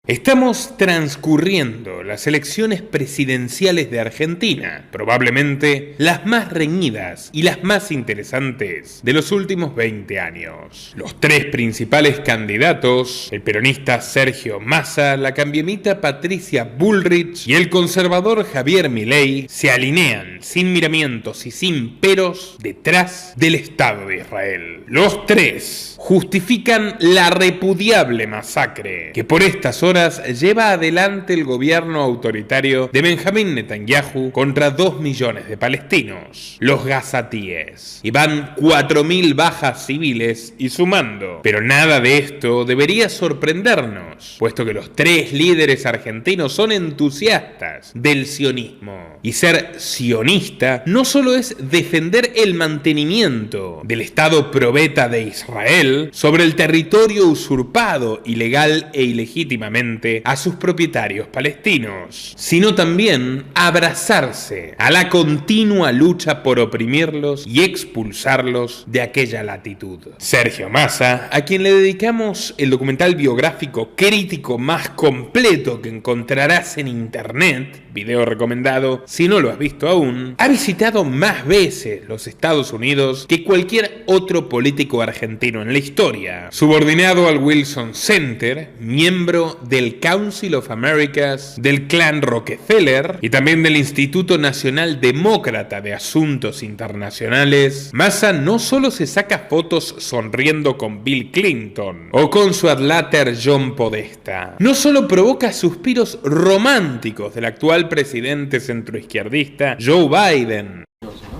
Estamos transcurriendo las elecciones presidenciales de Argentina, probablemente las más reñidas y las más interesantes de los últimos 20 años. Los tres principales candidatos, el peronista Sergio Massa, la cambiemita Patricia Bullrich y el conservador Javier Milei, se alinean sin miramientos y sin peros detrás del Estado de Israel. Los tres justifican la repudiable masacre que por estas horas lleva adelante el gobierno autoritario de Benjamín Netanyahu contra 2 millones de palestinos, los gazatíes, y van 4.000 bajas civiles y sumando. Pero nada de esto debería sorprendernos, puesto que los tres líderes argentinos son entusiastas del sionismo. Y ser sionista no solo es defender el mantenimiento del Estado probeta de Israel sobre el territorio usurpado ilegal e ilegítimamente a sus propietarios palestinos, sino también abrazarse a la continua lucha por oprimirlos y expulsarlos de aquella latitud. Sergio Massa, a quien le dedicamos el documental biográfico crítico más completo que encontrarás en internet, video recomendado si no lo has visto aún, ha visitado más veces los Estados Unidos que cualquier otro político argentino en la historia, subordinado al Wilson Center, miembro del Council of Americas, del clan Rockefeller y también del Instituto Nacional Demócrata de Asuntos Internacionales. Massa no solo se saca fotos sonriendo con Bill Clinton o con su adláter John Podesta, no solo provoca suspiros románticos del actual presidente centroizquierdista Joe Biden.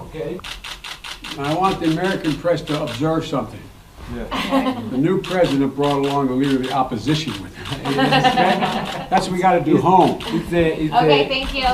Okay. I want the American press to observe something. Yeah. The new president brought along the leader of the opposition with him. That's what we got to do home. Okay, thank you.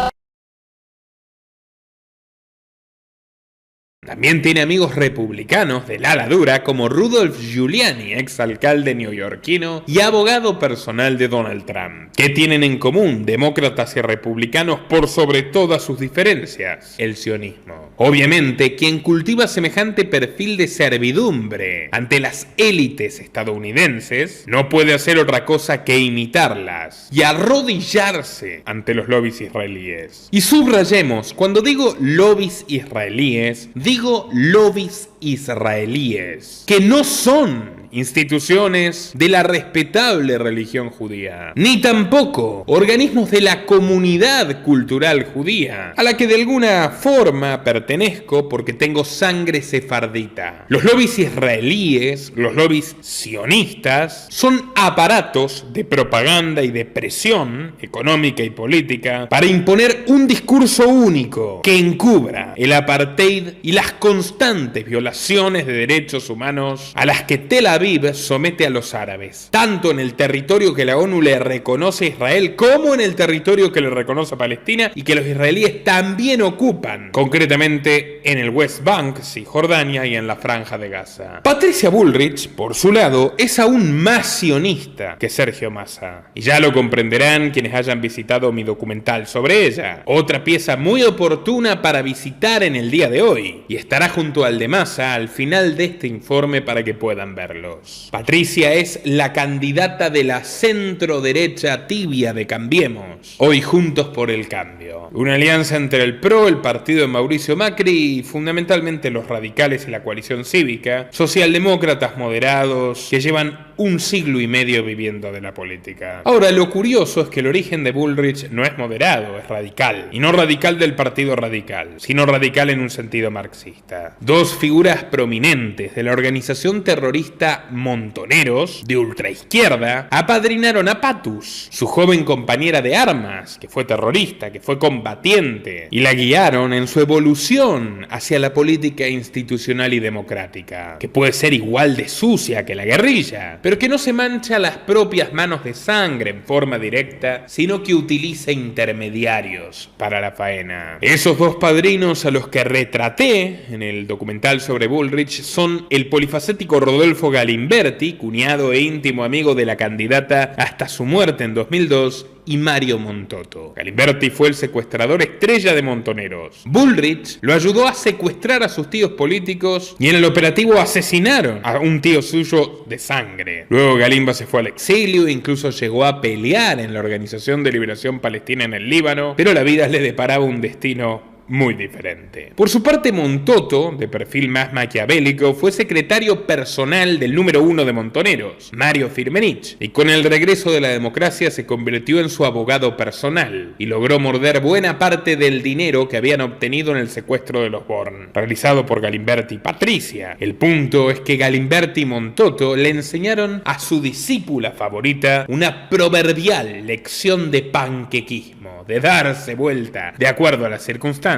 También tiene amigos republicanos del ala dura como Rudolph Giuliani, exalcalde neoyorquino y abogado personal de Donald Trump. ¿Qué tienen en común demócratas y republicanos por sobre todas sus diferencias? El sionismo. Obviamente, quien cultiva semejante perfil de servidumbre ante las élites estadounidenses no puede hacer otra cosa que imitarlas y arrodillarse ante los lobbies israelíes. Y subrayemos, cuando digo lobbies israelíes, digo lobbies israelíes, que no son instituciones de la respetable religión judía, ni tampoco organismos de la comunidad cultural judía, a la que de alguna forma pertenezco porque tengo sangre sefardita. Los lobbies israelíes, los lobbies sionistas, son aparatos de propaganda y de presión económica y política para imponer un discurso único que encubra el apartheid y las constantes violaciones de derechos humanos a las que Tel Aviv somete a los árabes, tanto en el territorio que la ONU le reconoce a Israel como en el territorio que le reconoce a Palestina y que los israelíes también ocupan, concretamente en el West Bank, Cisjordania y en la Franja de Gaza. Patricia Bullrich, por su lado, es aún más sionista que Sergio Massa, y ya lo comprenderán quienes hayan visitado mi documental sobre ella, otra pieza muy oportuna para visitar en el día de hoy, y estará junto al de Massa al final de este informe para que puedan verlo. Patricia es la candidata de la centro derecha tibia de Cambiemos, hoy Juntos por el Cambio, una alianza entre el PRO, el partido de Mauricio Macri y fundamentalmente los radicales y la coalición cívica, socialdemócratas moderados que llevan 1 siglo y medio viviendo de la política. Ahora, lo curioso es que el origen de Bullrich no es moderado, es radical, y no radical del partido radical, sino radical en un sentido marxista. Dos figuras prominentes de la organización terrorista Montoneros, de ultraizquierda, apadrinaron a Patus, su joven compañera de armas, que fue terrorista, que fue combatiente, y la guiaron en su evolución hacia la política institucional y democrática, que puede ser igual de sucia que la guerrilla, pero que no se mancha las propias manos de sangre en forma directa, sino que utiliza intermediarios para la faena. Esos dos padrinos a los que retraté en el documental sobre Bullrich son el polifacético Rodolfo Galimberti, cuñado e íntimo amigo de la candidata hasta su muerte en 2002, y Mario Montoto. Galimberti fue el secuestrador estrella de Montoneros. Bullrich lo ayudó a secuestrar a sus tíos políticos y en el operativo asesinaron a un tío suyo de sangre. Luego Galimba se fue al exilio e incluso llegó a pelear en la Organización de Liberación Palestina en el Líbano, pero la vida le deparaba un destino muy diferente. Por su parte, Montoto, de perfil más maquiavélico, fue secretario personal del número 1 de Montoneros, Mario Firmenich, y con el regreso de la democracia se convirtió en su abogado personal y logró morder buena parte del dinero que habían obtenido en el secuestro de los Born, realizado por Galimberti y Patricia. El punto es que Galimberti y Montoto le enseñaron a su discípula favorita una proverbial lección de panquequismo, de darse vuelta de acuerdo a las circunstancias.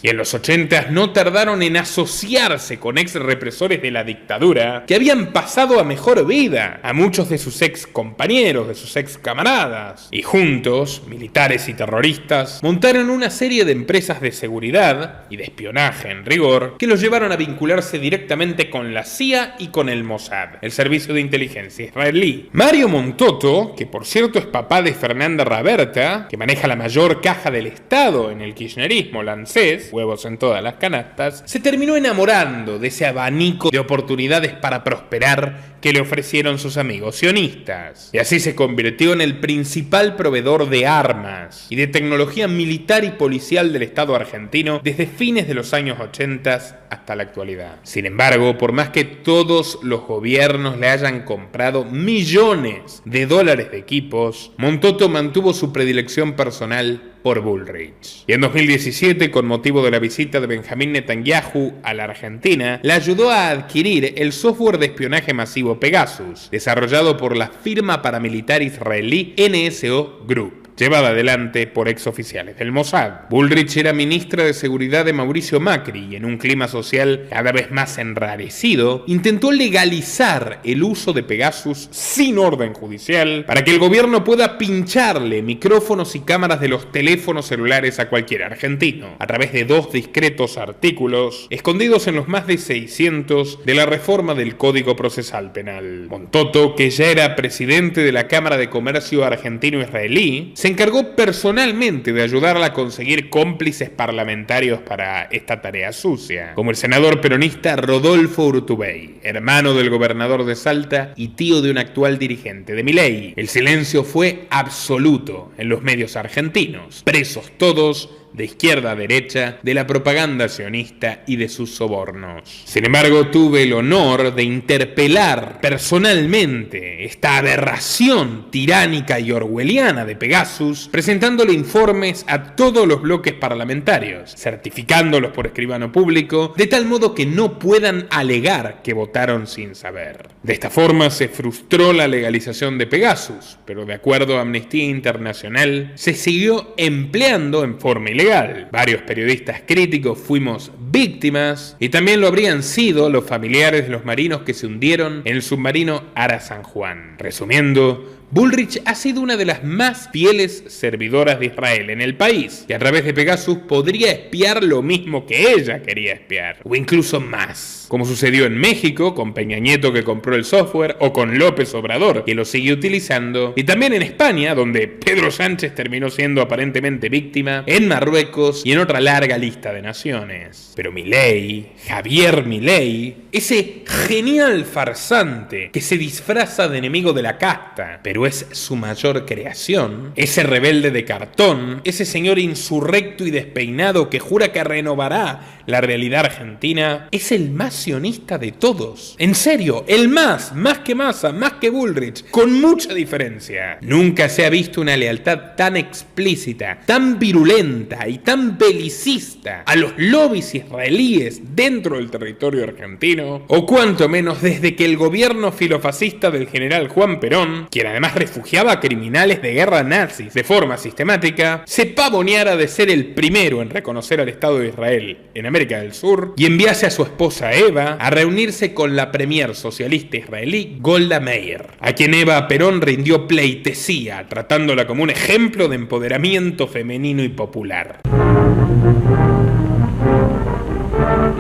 Y en los 80 no tardaron en asociarse con ex represores de la dictadura que habían pasado a mejor vida, a muchos de sus ex compañeros, de sus ex camaradas. Y juntos, militares y terroristas, montaron una serie de empresas de seguridad y de espionaje en rigor que los llevaron a vincularse directamente con la CIA y con el Mossad, el servicio de inteligencia israelí. Mario Montoto, que por cierto es papá de Fernanda Raberta, que maneja la mayor caja del Estado en el kirchnerismo, lancés, huevos en todas las canastas, se terminó enamorando de ese abanico de oportunidades para prosperar que le ofrecieron sus amigos sionistas. Y así se convirtió en el principal proveedor de armas y de tecnología militar y policial del Estado argentino desde fines de los años 80 hasta la actualidad. Sin embargo, por más que todos los gobiernos le hayan comprado millones de dólares de equipos, Montoto mantuvo su predilección personal por Bullrich. Y en 2017, con motivo de la visita de Benjamín Netanyahu a la Argentina, le ayudó a adquirir el software de espionaje masivo Pegasus, desarrollado por la firma paramilitar israelí NSO Group, llevada adelante por exoficiales del Mossad. Bullrich era ministra de Seguridad de Mauricio Macri y en un clima social cada vez más enrarecido, intentó legalizar el uso de Pegasus sin orden judicial para que el gobierno pueda pincharle micrófonos y cámaras de los teléfonos celulares a cualquier argentino, a través de 2 discretos artículos escondidos en los más de 600 de la reforma del Código Procesal Penal. Montoto, que ya era presidente de la Cámara de Comercio Argentino-Israelí, se encargó personalmente de ayudarla a conseguir cómplices parlamentarios para esta tarea sucia, como el senador peronista Rodolfo Urtubey, hermano del gobernador de Salta y tío de un actual dirigente de Milei. El silencio fue absoluto en los medios argentinos, presos todos, de izquierda a derecha, de la propaganda sionista y de sus sobornos. Sin embargo, tuve el honor de interpelar personalmente esta aberración tiránica y orwelliana de Pegasus, presentándole informes a todos los bloques parlamentarios, certificándolos por escribano público, de tal modo que no puedan alegar que votaron sin saber. De esta forma se frustró la legalización de Pegasus, pero de acuerdo a Amnistía Internacional, se siguió empleando en forma ilegal. Varios periodistas críticos fuimos víctimas y también lo habrían sido los familiares de los marinos que se hundieron en el submarino Ara San Juan. Resumiendo, Bullrich ha sido una de las más fieles servidoras de Israel en el país y a través de Pegasus podría espiar lo mismo que ella quería espiar, o incluso más, como sucedió en México con Peña Nieto, que compró el software, o con López Obrador, que lo sigue utilizando, y también en España, donde Pedro Sánchez terminó siendo aparentemente víctima, en Marruecos y en otra larga lista de naciones. Pero Milei, Javier Milei, ese genial farsante que se disfraza de enemigo de la casta, pero es su mayor creación, ese rebelde de cartón, ese señor insurrecto y despeinado que jura que renovará la realidad argentina, es el más sionista de todos. En serio, el más que Massa, más que Bullrich, con mucha diferencia. Nunca se ha visto una lealtad tan explícita, tan virulenta y tan belicista a los lobbies israelíes dentro del territorio argentino, o cuanto menos desde que el gobierno filofascista del general Juan Perón, quien además refugiaba a criminales de guerra nazis de forma sistemática, se pavoneara de ser el primero en reconocer al Estado de Israel en América del Sur y enviase a su esposa Eva a reunirse con la premier socialista israelí Golda Meir, a quien Eva Perón rindió pleitesía, tratándola como un ejemplo de empoderamiento femenino y popular.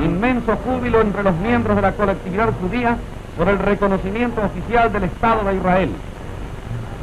Inmenso júbilo entre los miembros de la colectividad judía por el reconocimiento oficial del Estado de Israel.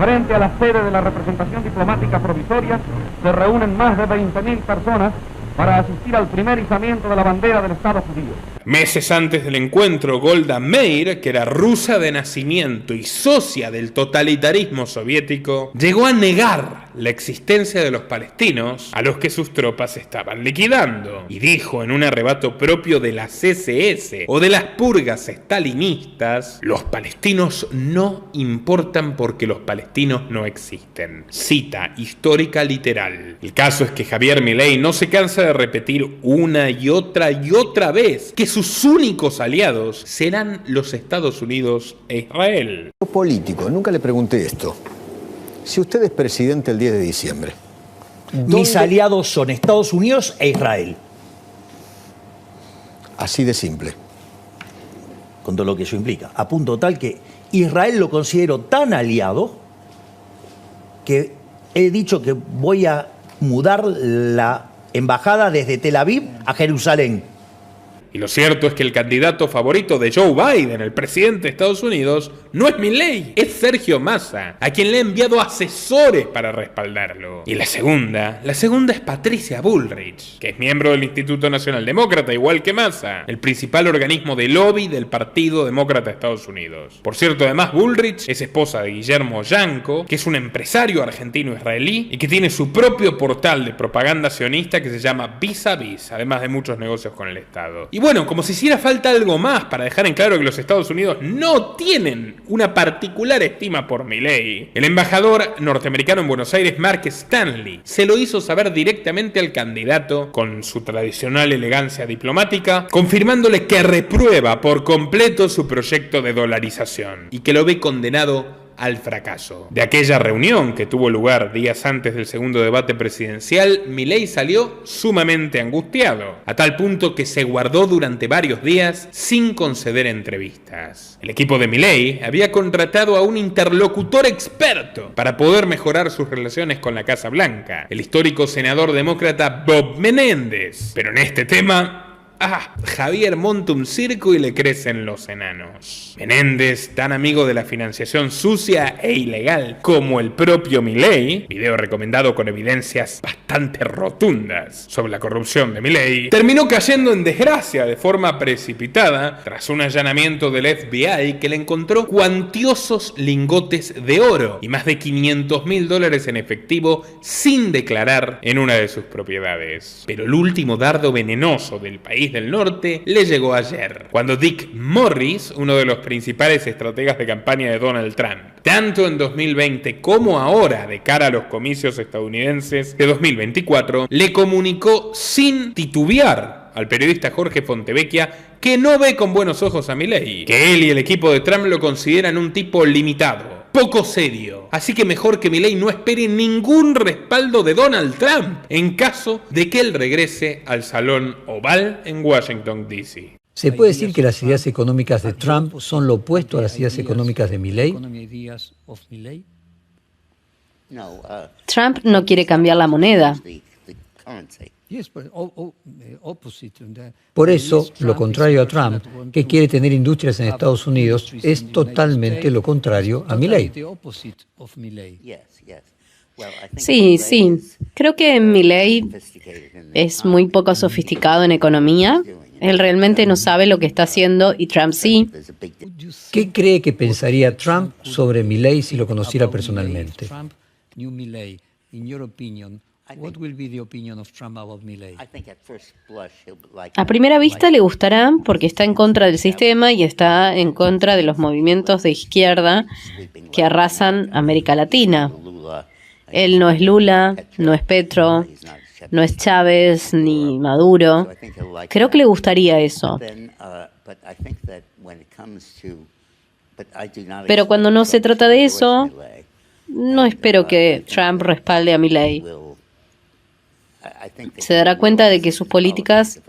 frente a la sede de la representación diplomática provisoria, se reúnen más de 20.000 personas para asistir al primer izamiento de la bandera del Estado judío. Meses antes del encuentro, Golda Meir, que era rusa de nacimiento y socia del totalitarismo soviético, llegó a negar la existencia de los palestinos a los que sus tropas estaban liquidando, y dijo en un arrebato propio de la CSS o de las purgas estalinistas: los palestinos no importan porque los palestinos no existen. Cita histórica literal. El caso es que Javier Milei no se cansa de repetir una y otra vez que sus únicos aliados serán los Estados Unidos e Israel. Político, nunca le pregunté esto. Si usted es presidente el 10 de diciembre, mis aliados son Estados Unidos e Israel. Así de simple. Con todo lo que eso implica. A punto tal que Israel lo considero tan aliado que he dicho que voy a mudar la embajada desde Tel Aviv a Jerusalén. Y lo cierto es que el candidato favorito de Joe Biden, el presidente de Estados Unidos, no es Milei, es Sergio Massa, a quien le ha enviado asesores para respaldarlo. Y la segunda es Patricia Bullrich, que es miembro del Instituto Nacional Demócrata, igual que Massa, el principal organismo de lobby del Partido Demócrata de Estados Unidos. Por cierto, además, Bullrich es esposa de Guillermo Yanco, que es un empresario argentino-israelí y que tiene su propio portal de propaganda sionista que se llama Vis a Vis, además de muchos negocios con el Estado. Y bueno, como si hiciera falta algo más para dejar en claro que los Estados Unidos no tienen una particular estima por Milei, el embajador norteamericano en Buenos Aires, Mark Stanley, se lo hizo saber directamente al candidato con su tradicional elegancia diplomática, confirmándole que reprueba por completo su proyecto de dolarización y que lo ve condenado al fracaso. De aquella reunión que tuvo lugar días antes del segundo debate presidencial, Milei salió sumamente angustiado, a tal punto que se guardó durante varios días sin conceder entrevistas. El equipo de Milei había contratado a un interlocutor experto para poder mejorar sus relaciones con la Casa Blanca, el histórico senador demócrata Bob Menéndez. Pero en este tema, Javier monta un circo y le crecen los enanos. Menéndez, tan amigo de la financiación sucia e ilegal como el propio Milei, video recomendado con evidencias bastante rotundas sobre la corrupción de Milei, terminó cayendo en desgracia de forma precipitada tras un allanamiento del FBI que le encontró cuantiosos lingotes de oro y más de $500.000 en efectivo sin declarar en una de sus propiedades. Pero el último dardo venenoso del país del norte le llegó ayer, cuando Dick Morris, uno de los principales estrategas de campaña de Donald Trump, tanto en 2020 como ahora de cara a los comicios estadounidenses de 2024, le comunicó sin titubear al periodista Jorge Fontevecchia que no ve con buenos ojos a Milei, que él y el equipo de Trump lo consideran un tipo limitado, poco serio, así que mejor que Milei no espere ningún respaldo de Donald Trump en caso de que él regrese al Salón Oval en Washington, D.C. ¿Se puede decir que las ideas económicas de Trump son lo opuesto a las ideas económicas de Milei? Trump no quiere cambiar la moneda. Por eso, lo contrario a Trump, que quiere tener industrias en Estados Unidos, es totalmente lo contrario a Milei. Sí. Creo que Milei es muy poco sofisticado en economía. Él realmente no sabe lo que está haciendo y Trump sí. ¿Qué cree que pensaría Trump sobre Milei si lo conociera personalmente? A primera vista le gustará porque está en contra del sistema y está en contra de los movimientos de izquierda que arrasan América Latina. Él no es Lula, no es Petro, no es Chávez ni Maduro. Creo que le gustaría eso. Pero cuando no se trata de eso, no espero que Trump respalde a Milei. Se dará cuenta de que sus políticas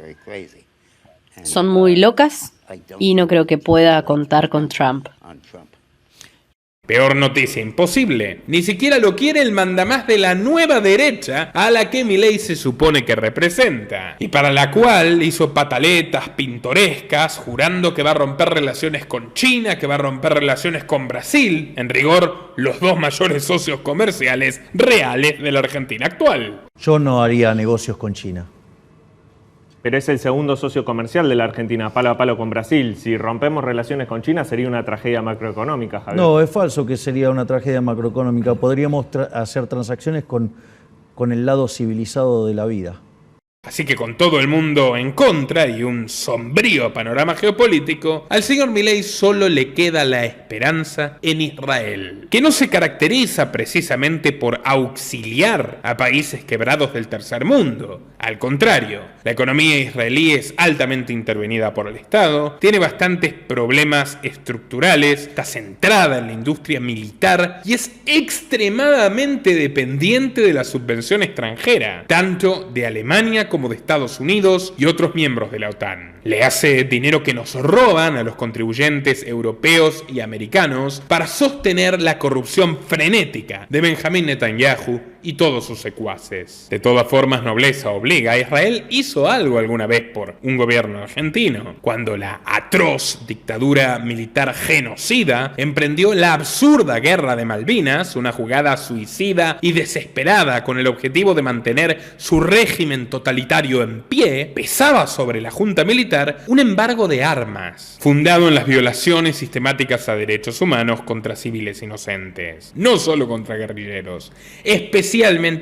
son muy locas y no creo que pueda contar con Trump. Peor noticia imposible, ni siquiera lo quiere el mandamás de la nueva derecha a la que Milei se supone que representa, y para la cual hizo pataletas pintorescas jurando que va a romper relaciones con China, que va a romper relaciones con Brasil, en rigor los dos mayores socios comerciales reales de la Argentina actual. Yo no haría negocios con China. Pero es el segundo socio comercial de la Argentina, palo a palo con Brasil. Si rompemos relaciones con China sería una tragedia macroeconómica, Javier. No, es falso que sería una tragedia macroeconómica. Podríamos hacer transacciones con el lado civilizado de la vida. Así que con todo el mundo en contra y un sombrío panorama geopolítico, al señor Milei solo le queda la esperanza en Israel, que no se caracteriza precisamente por auxiliar a países quebrados del tercer mundo. Al contrario, la economía israelí es altamente intervenida por el Estado, tiene bastantes problemas estructurales, está centrada en la industria militar y es extremadamente dependiente de la subvención extranjera, tanto de Alemania como de Estados Unidos y otros miembros de la OTAN. Le hace dinero que nos roban a los contribuyentes europeos y americanos para sostener la corrupción frenética de Benjamín Netanyahu y todos sus secuaces. De todas formas, nobleza obliga. Israel hizo algo alguna vez por un gobierno argentino, cuando la atroz dictadura militar genocida emprendió la absurda guerra de Malvinas, una jugada suicida y desesperada con el objetivo de mantener su régimen totalitario en pie. Pesaba sobre la junta militar un embargo de armas, fundado en las violaciones sistemáticas a derechos humanos contra civiles inocentes, no solo contra guerrilleros, especialmente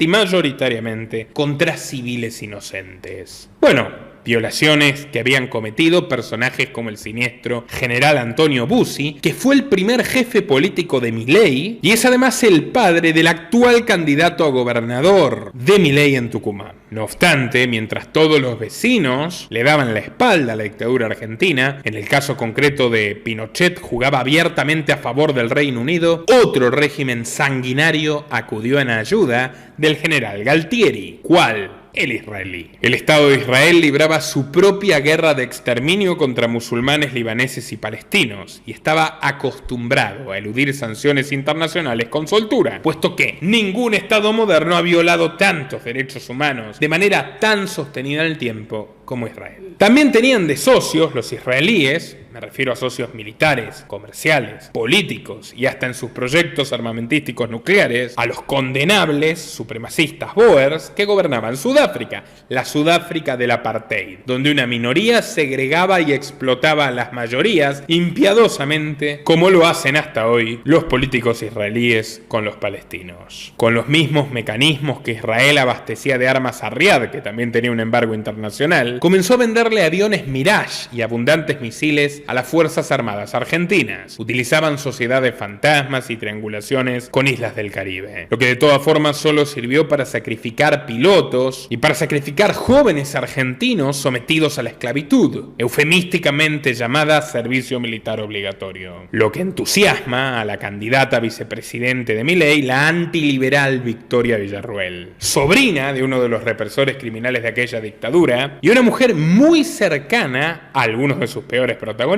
y mayoritariamente contra civiles inocentes. Bueno, violaciones que habían cometido personajes como el siniestro general Antonio Bussi, que fue el primer jefe político de Milei y es además el padre del actual candidato a gobernador de Milei en Tucumán. No obstante, mientras todos los vecinos le daban la espalda a la dictadura argentina, en el caso concreto de Pinochet jugaba abiertamente a favor del Reino Unido, otro régimen sanguinario acudió en ayuda del general Galtieri. ¿Cuál? El israelí. El Estado de Israel libraba su propia guerra de exterminio contra musulmanes libaneses y palestinos y estaba acostumbrado a eludir sanciones internacionales con soltura, puesto que ningún Estado moderno ha violado tantos derechos humanos de manera tan sostenida en el tiempo como Israel. También tenían de socios los israelíes, me refiero a socios militares, comerciales, políticos y hasta en sus proyectos armamentísticos nucleares, a los condenables supremacistas Boers que gobernaban Sudáfrica, la Sudáfrica del apartheid, donde una minoría segregaba y explotaba a las mayorías impiadosamente, como lo hacen hasta hoy los políticos israelíes con los palestinos. Con los mismos mecanismos que Israel abastecía de armas a Riad, que también tenía un embargo internacional, comenzó a venderle aviones Mirage y abundantes misiles a las Fuerzas Armadas argentinas. Utilizaban sociedades fantasmas y triangulaciones con islas del Caribe, lo que de todas formas solo sirvió para sacrificar pilotos y para sacrificar jóvenes argentinos sometidos a la esclavitud, eufemísticamente llamada servicio militar obligatorio. Lo que entusiasma a la candidata a vicepresidente de Milei, la antiliberal Victoria Villarruel, sobrina de uno de los represores criminales de aquella dictadura y una mujer muy cercana a algunos de sus peores protagonistas,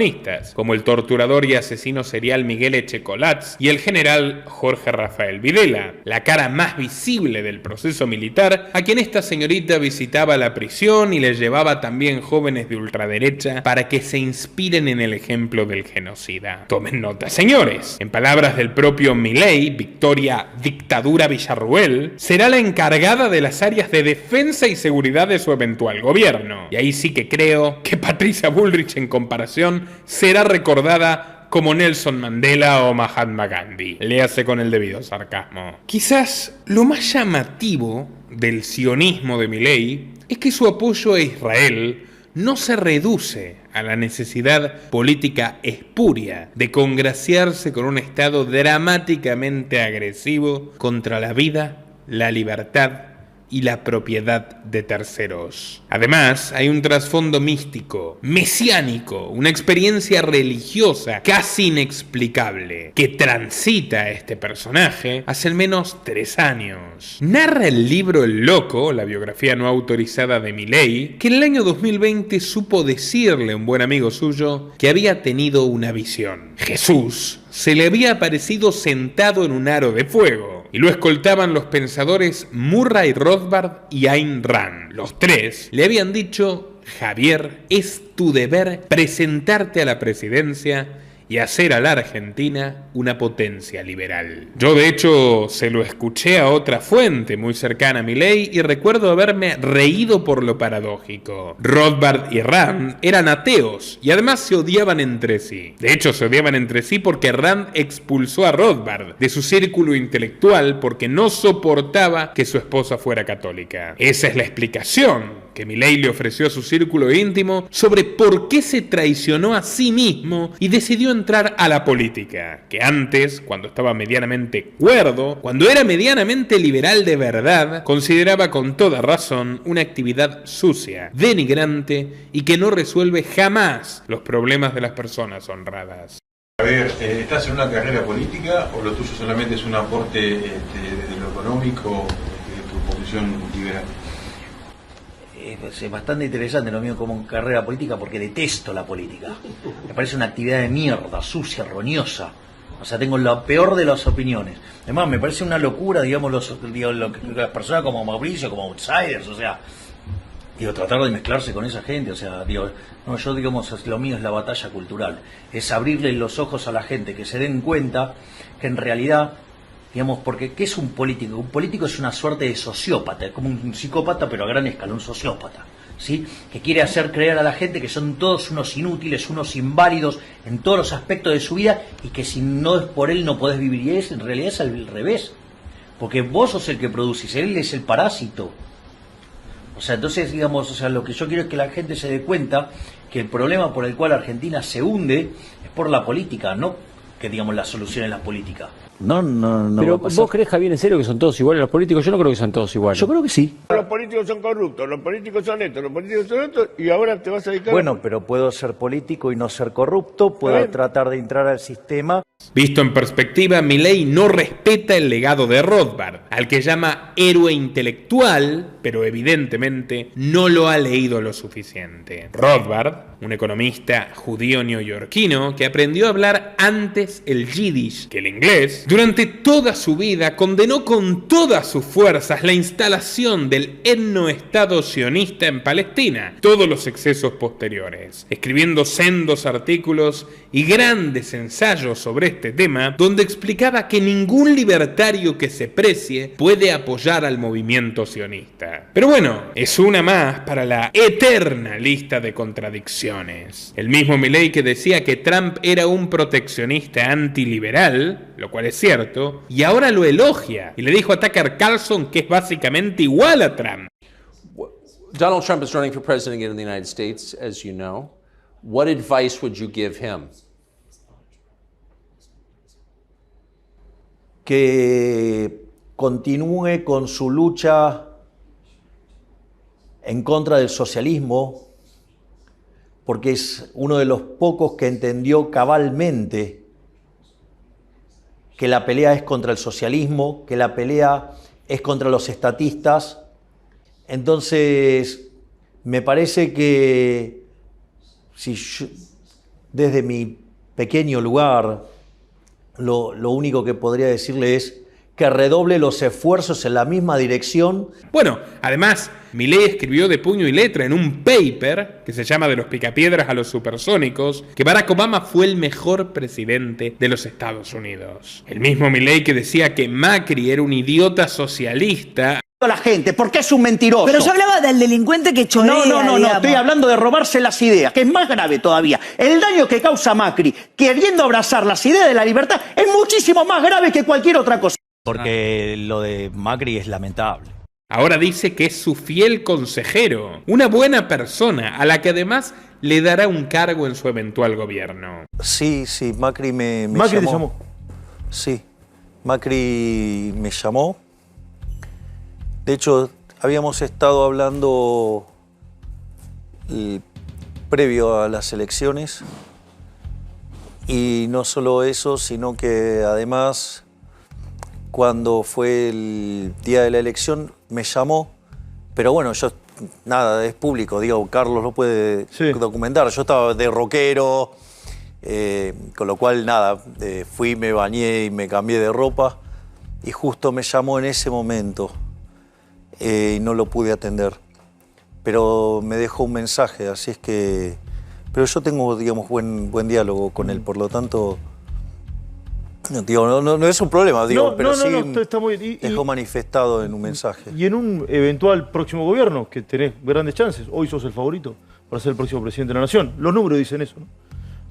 como el torturador y asesino serial Miguel Echecolatz y el general Jorge Rafael Videla, la cara más visible del proceso militar, a quien esta señorita visitaba la prisión y le llevaba también jóvenes de ultraderecha para que se inspiren en el ejemplo del genocida. Tomen nota, señores. En palabras del propio Milei, Victoria Dictadura Villarruel será la encargada de las áreas de defensa y seguridad de su eventual gobierno. Y ahí sí que creo que Patricia Bullrich en comparación será recordada como Nelson Mandela o Mahatma Gandhi. Léase con el debido sarcasmo. Quizás lo más llamativo del sionismo de Milei es que su apoyo a Israel no se reduce a la necesidad política espuria de congraciarse con un Estado dramáticamente agresivo contra la vida, la libertad y la propiedad de terceros. Además, hay un trasfondo místico, mesiánico, una experiencia religiosa casi inexplicable que transita a este personaje hace al menos 3 años. Narra el libro El Loco, la biografía no autorizada de Milei, que en el año 2020 supo decirle a un buen amigo suyo que había tenido una visión. Jesús se le había aparecido sentado en un aro de fuego y lo escoltaban los pensadores Murray Rothbard y Ayn Rand. Los 3 le habían dicho: Javier, es tu deber presentarte a la presidencia y hacer a la Argentina una potencia liberal. Yo de hecho se lo escuché a otra fuente muy cercana a Milei y recuerdo haberme reído por lo paradójico. Rothbard y Rand eran ateos y además se odiaban entre sí. De hecho se odiaban entre sí porque Rand expulsó a Rothbard de su círculo intelectual porque no soportaba que su esposa fuera católica. Esa es la explicación que Milei le ofreció a su círculo íntimo sobre por qué se traicionó a sí mismo y decidió entrar a la política, que antes, cuando estaba medianamente cuerdo, cuando era medianamente liberal de verdad, consideraba con toda razón una actividad sucia, denigrante y que no resuelve jamás los problemas de las personas honradas. A ver, ¿estás en una carrera política o lo tuyo solamente es un aporte de lo económico de tu posición liberal? Es bastante interesante lo mío como carrera política porque detesto la política. Me parece una actividad de mierda, sucia, roñosa. O sea, tengo la peor de las opiniones. Además, me parece una locura, digamos, las personas como Mauricio, como outsiders, o sea, tratar de mezclarse con esa gente, o sea, no, yo digamos, lo mío es la batalla cultural. Es abrirle los ojos a la gente, que se den cuenta que en realidad, digamos, porque ¿qué es un político? Un político es una suerte de sociópata, es como un psicópata, pero a gran escala, un sociópata, ¿sí? Que quiere hacer creer a la gente que son todos unos inútiles, unos inválidos en todos los aspectos de su vida y que si no es por él no podés vivir. Y en realidad es al revés, porque vos sos el que producís, él es el parásito. O sea, entonces, digamos, o sea, lo que yo quiero es que la gente se dé cuenta que el problema por el cual Argentina se hunde es por la política, no que, digamos, la solución es la política. No. Pero ¿vos crees, Javier, en serio que son todos iguales los políticos? Yo no creo que son todos iguales. Yo creo que sí. Los políticos son corruptos, los políticos son estos, los políticos son estos, y ahora te vas a dedicar... Bueno, pero puedo ser político y no ser corrupto, puedo tratar de entrar al sistema. Visto en perspectiva, Milei no respeta el legado de Rothbard, al que llama héroe intelectual, pero evidentemente no lo ha leído lo suficiente. Rothbard, un economista judío neoyorquino que aprendió a hablar antes el yiddish que el inglés, durante toda su vida condenó con todas sus fuerzas la instalación del etnoestado sionista en Palestina, todos los excesos posteriores, escribiendo sendos artículos y grandes ensayos sobre este tema, donde explicaba que ningún libertario que se precie puede apoyar al movimiento sionista. Pero bueno, es una más para la eterna lista de contradicciones. El mismo Milei que decía que Trump era un proteccionista antiliberal, lo cual es cierto, y ahora lo elogia y le dijo a Tucker Carlson que es básicamente igual a Trump. Donald Trump is running for president again in the United States, as you know. What advice would you give him? Que continúe con su lucha en contra del socialismo, porque es uno de los pocos que entendió cabalmente que la pelea es contra el socialismo, que la pelea es contra los estatistas. Entonces, me parece que si yo, desde mi pequeño lugar, lo único que podría decirle es que redoble los esfuerzos en la misma dirección. Bueno, además, Milei escribió de puño y letra en un paper que se llama De los picapiedras a los supersónicos que Barack Obama fue el mejor presidente de los Estados Unidos. El mismo Milei que decía que Macri era un idiota socialista. La gente, porque es un mentiroso. Pero yo hablaba del delincuente que chorea. No, estoy hablando de robarse las ideas, que es más grave todavía. El daño que causa Macri queriendo abrazar las ideas de la libertad es muchísimo más grave que cualquier otra cosa. Porque lo de Macri es lamentable. Ahora dice que es su fiel consejero, una buena persona, a la que además le dará un cargo en su eventual gobierno. Sí, Macri me Macri llamó. te llamó. Sí, Macri me llamó. De hecho, Habíamos estado hablando previo a las elecciones y no solo eso, sino que además cuando fue el día de la elección me llamó, pero bueno, yo nada, es público, digo, Carlos lo puede documentar, yo estaba de rockero, con lo cual nada, fui, me bañé y me cambié de ropa y justo me llamó en ese momento y no lo pude atender. Pero me dejó un mensaje, así es que... Pero yo tengo, digamos, buen diálogo con él, por lo tanto... Digo, no es un problema, digo, pero sí está muy bien. dejó manifestado en un mensaje. Y en un eventual próximo gobierno, que tenés grandes chances, hoy sos el favorito para ser el próximo presidente de la Nación. Los números dicen eso, ¿no?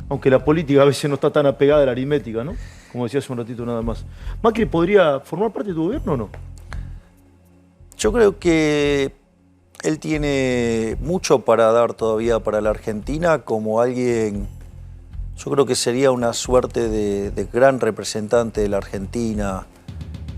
Aunque la política a veces no está tan apegada a la aritmética, ¿no? Como decía hace un ratito nada más. ¿Macri podría formar parte de tu gobierno o no? Yo creo que él tiene mucho para dar todavía para la Argentina como alguien, yo creo que sería una suerte de gran representante de la Argentina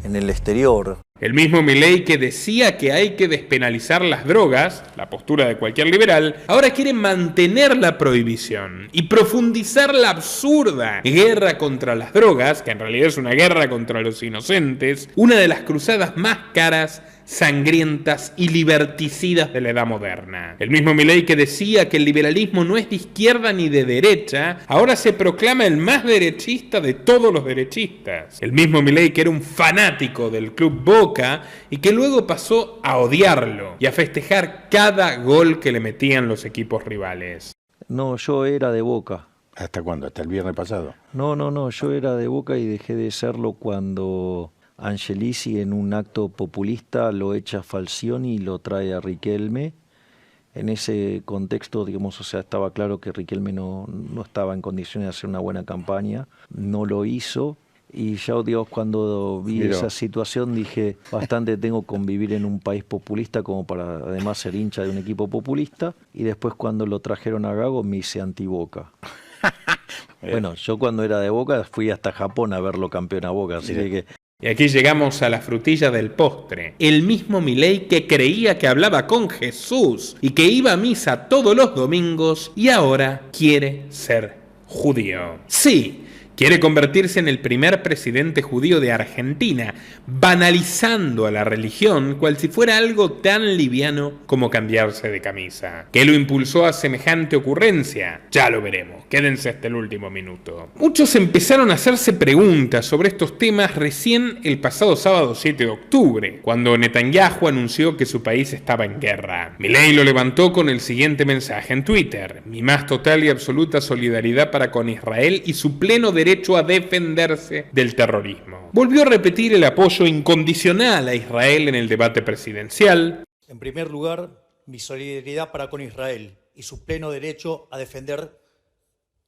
en el exterior. El mismo Milei que decía que hay que despenalizar las drogas, la postura de cualquier liberal, ahora quiere mantener la prohibición y profundizar la absurda guerra contra las drogas, que en realidad es una guerra contra los inocentes, una de las cruzadas más caras, sangrientas y liberticidas de la edad moderna. El mismo Milei que decía que el liberalismo no es de izquierda ni de derecha, ahora se proclama el más derechista de todos los derechistas. El mismo Milei que era un fanático del Club Boca y que luego pasó a odiarlo y a festejar cada gol que le metían los equipos rivales. No, yo era de Boca. ¿Hasta cuándo? ¿Hasta el viernes pasado? No, yo era de Boca y dejé de serlo cuando Angelici en un acto populista lo echa a Falcioni y lo trae a Riquelme. En ese contexto, digamos, o sea, estaba claro que Riquelme no estaba en condiciones de hacer una buena campaña, no lo hizo. Y ya, Dios, cuando vi esa situación dije, bastante tengo que convivir en un país populista como para además ser hincha de un equipo populista. Y después cuando lo trajeron a Gago me hice anti-Boca. Bueno, yo cuando era de Boca fui hasta Japón a verlo campeón a Boca, así que... Y aquí llegamos a la frutilla del postre. El mismo Milei que creía que hablaba con Jesús y que iba a misa todos los domingos y ahora quiere ser judío. Sí, quiere convertirse en el primer presidente judío de Argentina, banalizando a la religión cual si fuera algo tan liviano como cambiarse de camisa. ¿Qué lo impulsó a semejante ocurrencia? Ya lo veremos, quédense hasta el último minuto. Muchos empezaron a hacerse preguntas sobre estos temas recién el pasado sábado 7 de octubre, cuando Netanyahu anunció que su país estaba en guerra. Milei lo levantó con el siguiente mensaje en Twitter: mi más total y absoluta solidaridad para con Israel y su pleno derecho a defenderse del terrorismo. Volvió a repetir el apoyo incondicional a Israel en el debate presidencial. En primer lugar, mi solidaridad para con Israel y su pleno derecho a defender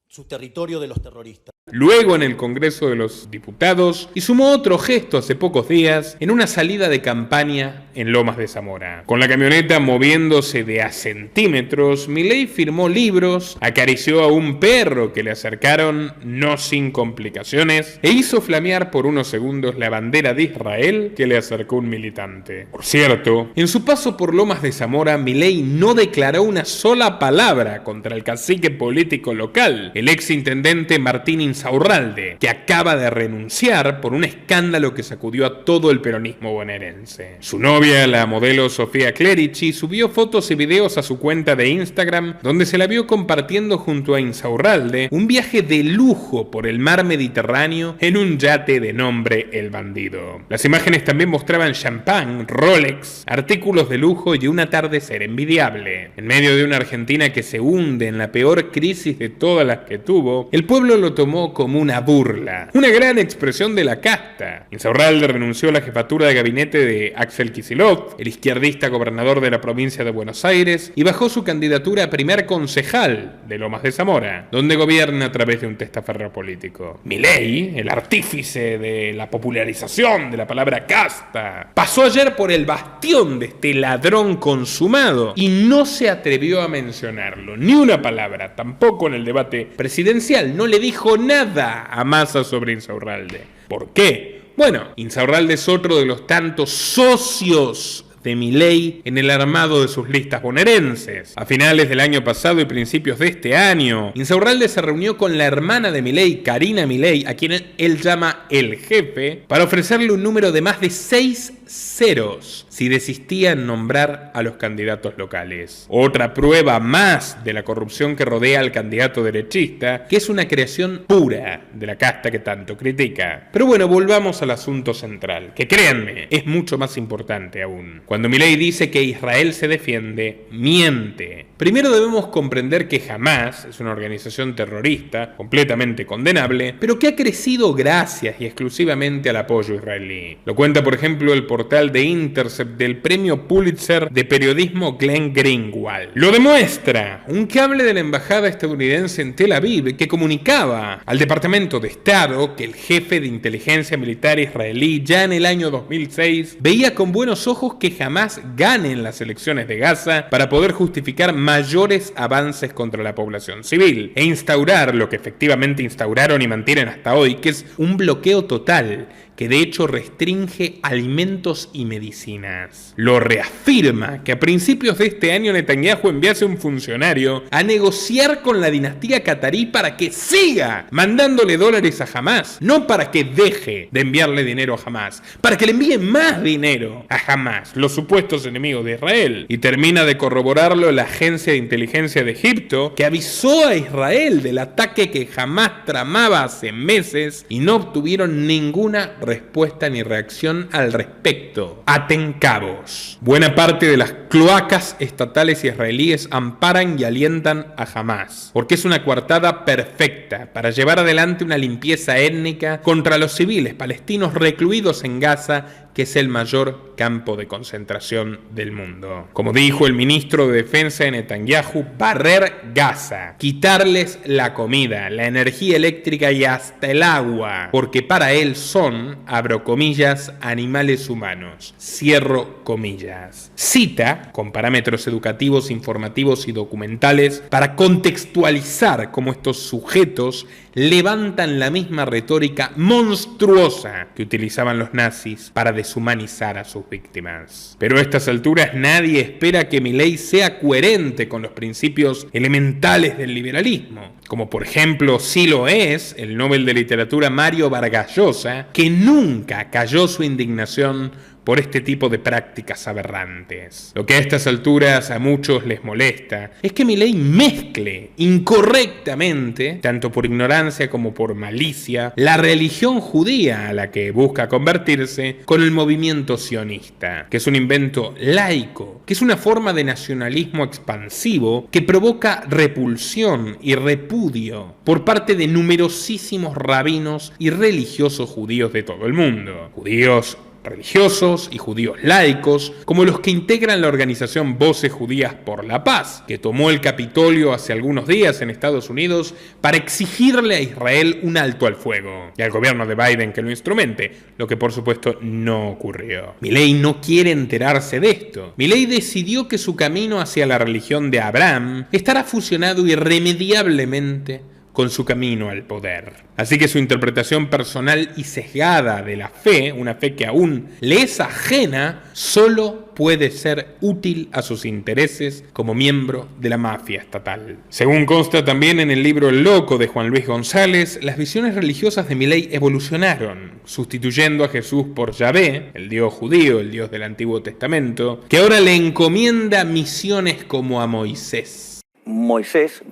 su territorio de los terroristas. Luego en el Congreso de los Diputados y sumó otro gesto hace pocos días en una salida de campaña en Lomas de Zamora. Con la camioneta moviéndose de a centímetros, Milei firmó libros, acarició a un perro que le acercaron no sin complicaciones e hizo flamear por unos segundos la bandera de Israel que le acercó un militante. Por cierto, en su paso por Lomas de Zamora, Milei no declaró una sola palabra contra el cacique político local, el exintendente Martín Insaurralde, que acaba de renunciar por un escándalo que sacudió a todo el peronismo bonaerense. Su novia, la modelo Sofía Clerici, subió fotos y videos a su cuenta de Instagram donde se la vio compartiendo junto a Insaurralde un viaje de lujo por el mar Mediterráneo en un yate de nombre El Bandido. Las imágenes también mostraban champán, Rolex, artículos de lujo y un atardecer envidiable. En medio de una Argentina que se hunde en la peor crisis de todas las que tuvo, el pueblo lo tomó como una burla, una gran expresión de la casta. Insaurralde renunció a la jefatura de gabinete de Axel Kicillof, el izquierdista gobernador de la provincia de Buenos Aires, y bajó su candidatura a primer concejal de Lomas de Zamora, donde gobierna a través de un testaferro político. Milei, el artífice de la popularización de la palabra casta, pasó ayer por el bastión de este ladrón consumado y no se atrevió a mencionarlo, ni una palabra, tampoco en el debate presidencial. No le dijo nada a Massa sobre Insaurralde. ¿Por qué? Bueno, Insaurralde es otro de los tantos socios de Milei en el armado de sus listas bonaerenses. A finales del año pasado y principios de este año, Insaurralde se reunió con la hermana de Milei, Karina Milei, a quien él llama el jefe, para ofrecerle un número de más de 6 ceros si desistía en nombrar a los candidatos locales. Otra prueba más de la corrupción que rodea al candidato derechista, que es una creación pura de la casta que tanto critica. Pero bueno, volvamos al asunto central, que créanme, es mucho más importante aún. Cuando Milei dice que Israel se defiende, miente. Primero debemos comprender que Hamás es una organización terrorista, completamente condenable, pero que ha crecido gracias y exclusivamente al apoyo israelí. Lo cuenta, por ejemplo, el portal de Intercept del premio Pulitzer de periodismo Glenn Greenwald. Lo demuestra un cable de la embajada estadounidense en Tel Aviv que comunicaba al Departamento de Estado que el jefe de inteligencia militar israelí ya en el año 2006 veía con buenos ojos que Hamás gane en las elecciones de Gaza para poder justificar mayores avances contra la población civil e instaurar lo que efectivamente instauraron y mantienen hasta hoy, que es un bloqueo total que de hecho restringe alimentos y medicinas. Lo reafirma que a principios de este año Netanyahu enviase un funcionario a negociar con la dinastía catarí para que siga mandándole dólares a Hamás, no para que deje de enviarle dinero a Hamás, para que le envíe más dinero a Hamás, los supuestos enemigos de Israel. Y termina de corroborarlo la agencia de inteligencia de Egipto, que avisó a Israel del ataque que Hamás tramaba hace meses y no obtuvieron ninguna respuesta ni reacción al respecto. Aten cabos. Buena parte de las cloacas estatales israelíes amparan y alientan a Hamás, porque es una coartada perfecta para llevar adelante una limpieza étnica contra los civiles palestinos recluidos en Gaza, que es el mayor campo de concentración del mundo. Como dijo el ministro de Defensa de Netanyahu, barrer Gaza, quitarles la comida, la energía eléctrica y hasta el agua, porque para él son, abro comillas, animales humanos, cierro comillas. Cita, con parámetros educativos, informativos y documentales, para contextualizar cómo estos sujetos levantan la misma retórica monstruosa que utilizaban los nazis para deshumanizar a sus víctimas. Pero a estas alturas nadie espera que Milei sea coherente con los principios elementales del liberalismo, como por ejemplo sí lo es el Nobel de Literatura Mario Vargas Llosa, que nunca cayó su indignación por este tipo de prácticas aberrantes. Lo que a estas alturas a muchos les molesta es que Milei mezcle incorrectamente, tanto por ignorancia como por malicia, la religión judía a la que busca convertirse con el movimiento sionista, que es un invento laico, que es una forma de nacionalismo expansivo que provoca repulsión y repudio por parte de numerosísimos rabinos y religiosos judíos de todo el mundo. Judíos religiosos y judíos laicos, como los que integran la organización Voces Judías por la Paz, que tomó el Capitolio hace algunos días en Estados Unidos para exigirle a Israel un alto al fuego, y al gobierno de Biden que lo instrumente, lo que por supuesto no ocurrió. Milei no quiere enterarse de esto. Milei decidió que su camino hacia la religión de Abraham estará fusionado irremediablemente con su camino al poder. Así que su interpretación personal y sesgada de la fe, una fe que aún le es ajena, solo puede ser útil a sus intereses como miembro de la mafia estatal. Según consta también en el libro El Loco de Juan Luis González, las visiones religiosas de Milei evolucionaron, sustituyendo a Jesús por Yahvé, el dios judío, el dios del Antiguo Testamento, que ahora le encomienda misiones como a Moisés. Moisés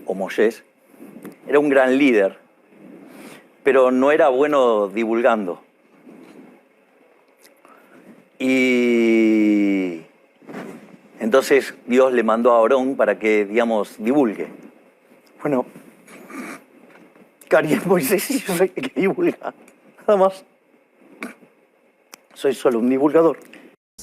era un gran líder, pero no era bueno divulgando. Y entonces Dios le mandó a Aarón para que, digamos, divulgue. Bueno, Cari es Moisés y yo soy el que divulga. Nada más. Soy solo un divulgador.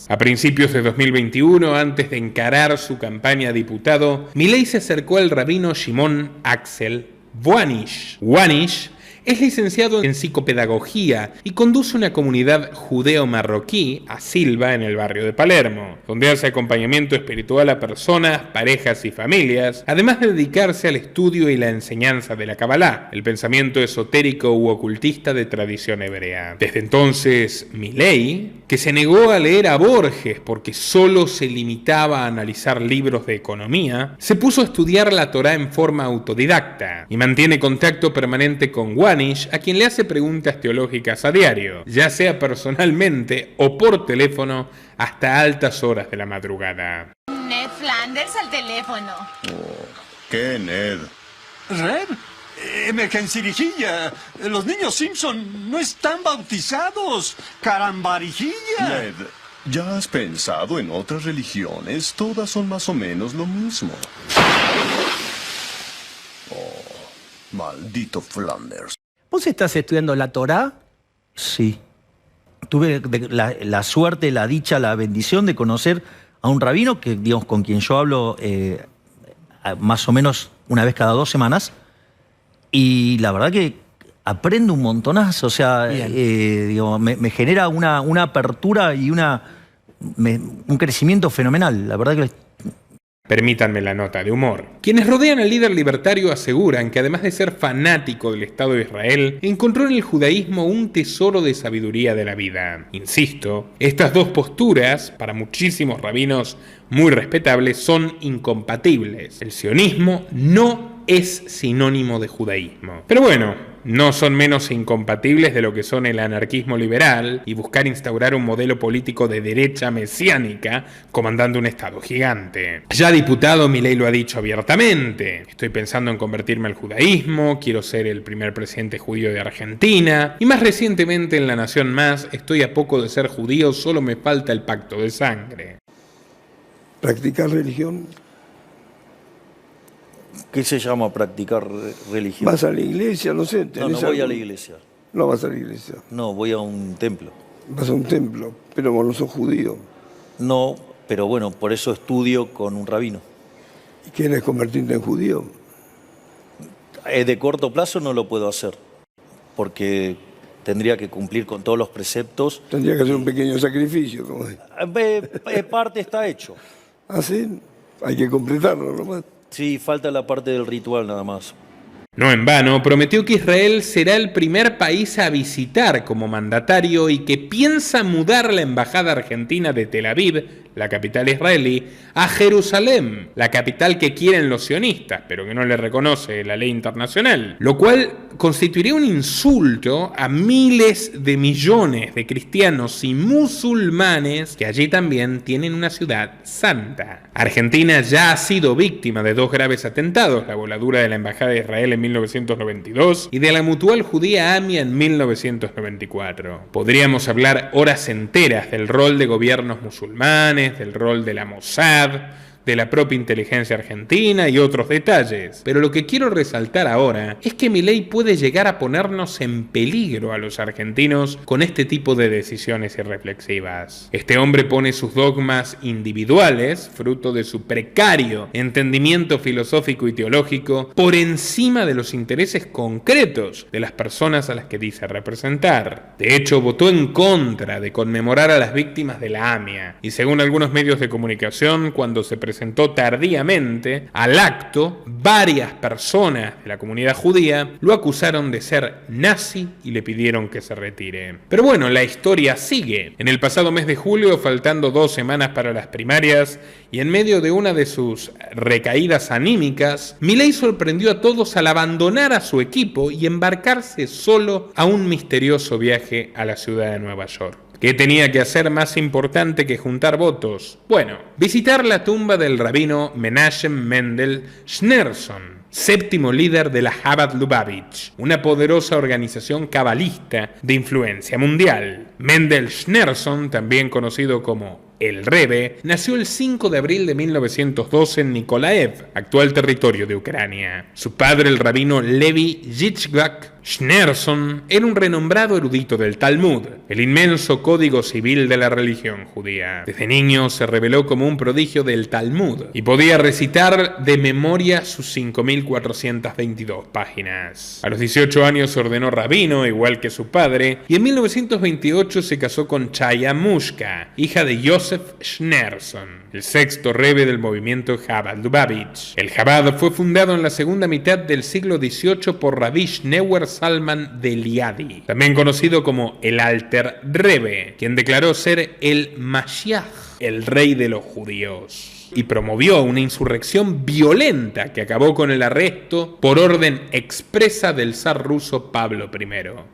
A principios de 2021, antes de encarar su campaña a diputado, Milei se acercó al rabino Shimon Axel Wanish. Wanish Es licenciado en psicopedagogía y conduce una comunidad judeo-marroquí a Silva en el barrio de Palermo, donde hace acompañamiento espiritual a personas, parejas y familias, además de dedicarse al estudio y la enseñanza de la Kabbalah, el pensamiento esotérico u ocultista de tradición hebrea. Desde entonces, Milei, que se negó a leer a Borges porque solo se limitaba a analizar libros de economía, se puso a estudiar la Torá en forma autodidacta y mantiene contacto permanente con Wanish, a quien le hace preguntas teológicas a diario, ya sea personalmente o por teléfono hasta altas horas de la madrugada. Ned Flanders al teléfono. ¿Qué, Ned? Red, emergencirijilla. Los niños Simpson no están bautizados. Carambarijilla. Ned, ¿ya has pensado en otras religiones? Todas son más o menos lo mismo. Oh, maldito Flanders. ¿Vos estás estudiando la Torá? Sí. Tuve la suerte, la dicha, la bendición de conocer a un rabino que, digamos, con quien yo hablo más o menos una vez cada 2 semanas. Y la verdad que aprendo un montonazo. O sea, digo, me genera una apertura y un crecimiento fenomenal. La verdad que... Permítanme la nota de humor. Quienes rodean al líder libertario aseguran que además de ser fanático del Estado de Israel, encontró en el judaísmo un tesoro de sabiduría de la vida. Insisto, estas dos posturas, para muchísimos rabinos muy respetables, son incompatibles. El sionismo no es sinónimo de judaísmo. Pero bueno, no son menos incompatibles de lo que son el anarquismo liberal y buscar instaurar un modelo político de derecha mesiánica comandando un Estado gigante. Ya diputado, Milei lo ha dicho abiertamente. Estoy pensando en convertirme al judaísmo, quiero ser el primer presidente judío de Argentina, y más recientemente en La Nación Más, estoy a poco de ser judío, solo me falta el pacto de sangre. ¿Practicar religión? ¿Qué se llama practicar religión? ¿Vas a la iglesia? No sé. No voy a la iglesia. No vas a la iglesia. No, voy a un templo. Vas a un templo, pero vos no sos judío. No, pero bueno, por eso estudio con un rabino. ¿Y quieres convertirte en judío? De corto plazo no lo puedo hacer, porque tendría que cumplir con todos los preceptos. Tendría que hacer un pequeño sacrificio, como parte está hecho. ¿Ah, sí? Hay que completarlo nomás. Sí, falta la parte del ritual nada más. No en vano, prometió que Israel será el primer país a visitar como mandatario y que piensa mudar la embajada argentina de Tel Aviv, la capital israelí, a Jerusalén, la capital que quieren los sionistas, pero que no le reconoce la ley internacional, lo cual constituiría un insulto a miles de millones de cristianos y musulmanes que allí también tienen una ciudad santa. Argentina ya ha sido víctima de 2 graves atentados, la voladura de la embajada de Israel en 1992 y de la mutual judía AMIA en 1994. Podríamos hablar horas enteras del rol de gobiernos musulmanes, del rol de la Mossad, de la propia inteligencia argentina y otros detalles. Pero lo que quiero resaltar ahora es que Milei puede llegar a ponernos en peligro a los argentinos con este tipo de decisiones irreflexivas. Este hombre pone sus dogmas individuales, fruto de su precario entendimiento filosófico y teológico, por encima de los intereses concretos de las personas a las que dice representar. De hecho, votó en contra de conmemorar a las víctimas de la AMIA, y según algunos medios de comunicación, cuando se presentó tardíamente al acto, varias personas de la comunidad judía lo acusaron de ser nazi y le pidieron que se retire. Pero bueno, la historia sigue. En el pasado mes de julio, faltando 2 semanas para las primarias y en medio de una de sus recaídas anímicas, Milei sorprendió a todos al abandonar a su equipo y embarcarse solo a un misterioso viaje a la ciudad de Nueva York. ¿Qué tenía que hacer más importante que juntar votos? Bueno, visitar la tumba del rabino Menachem Mendel Schneerson, séptimo líder de la Chabad Lubavitch, una poderosa organización cabalista de influencia mundial. Mendel Schneerson, también conocido como el Rebbe, nació el 5 de abril de 1912 en Nikolaev, actual territorio de Ucrania. Su padre, el rabino Levi Yitzhak, Schneerson era un renombrado erudito del Talmud, el inmenso código civil de la religión judía. Desde niño se reveló como un prodigio del Talmud y podía recitar de memoria sus 5.422 páginas. A los 18 años se ordenó rabino, igual que su padre, y en 1928 se casó con Chaya Mushka, hija de Yosef Schneerson, el sexto rebbe del movimiento Chabad Lubavitch. El Chabad fue fundado en la segunda mitad del siglo XVIII por Rabbi Schneur Salman de Liadi, también conocido como el Alter Rebbe, quien declaró ser el Mashiach, el rey de los judíos, y promovió una insurrección violenta que acabó con el arresto por orden expresa del zar ruso Pablo I.